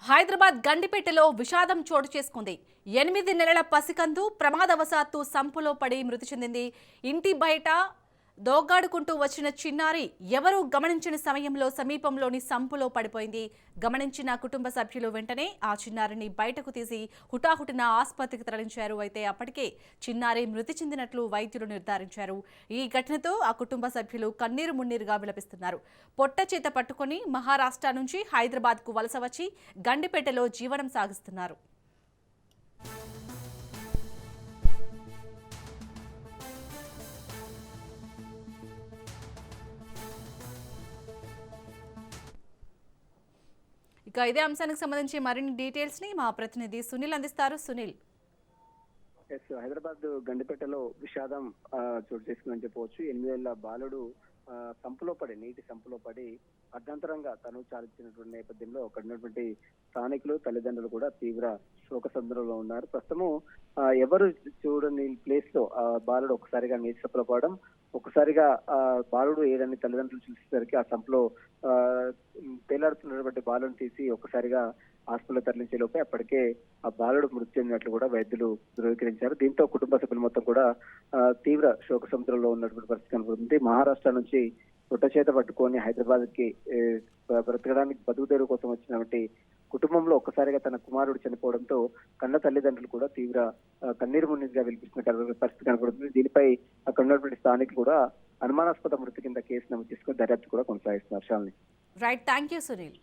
హైదరాబాద్ గండిపేటలో విషాదం చోటు చేసుకుంది. 8 నెలల పసికందు ప్రమాదవశాత్తు సంపులో పడి మృతి చెందింది. ఇంటి బయట దోగాడుకుంటూ వచ్చిన చిన్నారి ఎవరూ గమనించిన సమయంలో సమీపంలోని సంపులో పడిపోయింది. గమనించిన కుటుంబ సభ్యులు వెంటనే ఆ చిన్నారిని బయటకు తీసి హుటాహుటిన ఆసుపత్రికి తరలించారు. అయితే అప్పటికే చిన్నారి మృతి చెందినట్లు వైద్యులు నిర్ధారించారు. ఈ ఘటనతో ఆ కుటుంబ సభ్యులు కన్నీరు మున్నీరుగా విలపిస్తున్నారు. పొట్ట చేత పట్టుకుని మహారాష్ట్ర నుంచి హైదరాబాద్కు వలస వచ్చి గండిపేటలో జీవనం సాగిస్తున్నారు. ఇక ఇదే అంశానికి సంబంధించి మరిన్ని డీటెయిల్స్ ని మా ప్రతినిధి సునీల్ అందిస్తారు. సునీల్, హైదరాబాద్ గండిపేటలో విషాదం చోటు చేసుకుందని చెప్పవచ్చు. 8 ఏళ్ల బాలుడు నీటి సంపులో పడి అర్ధాంతరంగా తను చాలించినటువంటి నేపథ్యంలో అక్కడ ఉన్నటువంటి స్థానికులు, తల్లిదండ్రులు కూడా తీవ్ర శోక సంద్రంలో ఉన్నారు. ప్రస్తుతము ఎవరు చూడని ప్లేస్ లో బాలుడు ఒకసారిగా నీటి సంపులో పడడం, ఒకసారిగా బాలుడు ఏదని తల్లిదండ్రులు చూసేసరికి ఆ సంపులో తేలాడుతున్నటువంటి బాలుని తీసి ఒక్కసారిగా హాస్పిటల్ తరలించే లోపే అప్పటికే ఆ బాలుడు మృతి చెందినట్లు కూడా వైద్యులు ధృవీకరించారు. దీంతో కుటుంబ సభ్యులు మొత్తం కూడా తీవ్ర శోక సముద్రంలో ఉన్నటువంటి పరిస్థితి కనబడుతుంది. మహారాష్ట్ర నుంచి పుట్ట చేత పట్టుకొని హైదరాబాద్ కి బ్రతకడానికి బతుకుదేరు కోసం వచ్చినటువంటి కుటుంబంలో ఒక్కసారిగా తన కుమారుడు చనిపోవడంతో కన్న తల్లిదండ్రులు కూడా తీవ్ర కన్నీరు మున్నీరుగా విలిపిస్తున్న పరిస్థితి కనబడుతుంది. దీనిపై అక్కడ ఉన్నటువంటి స్థానికులు కూడా అనుమానాస్పద మృతి కింద కేసు నమోదు చేసుకుని దర్యాప్తు కూడా కొనసాగిస్తున్నారు. Right, thank you Sunil.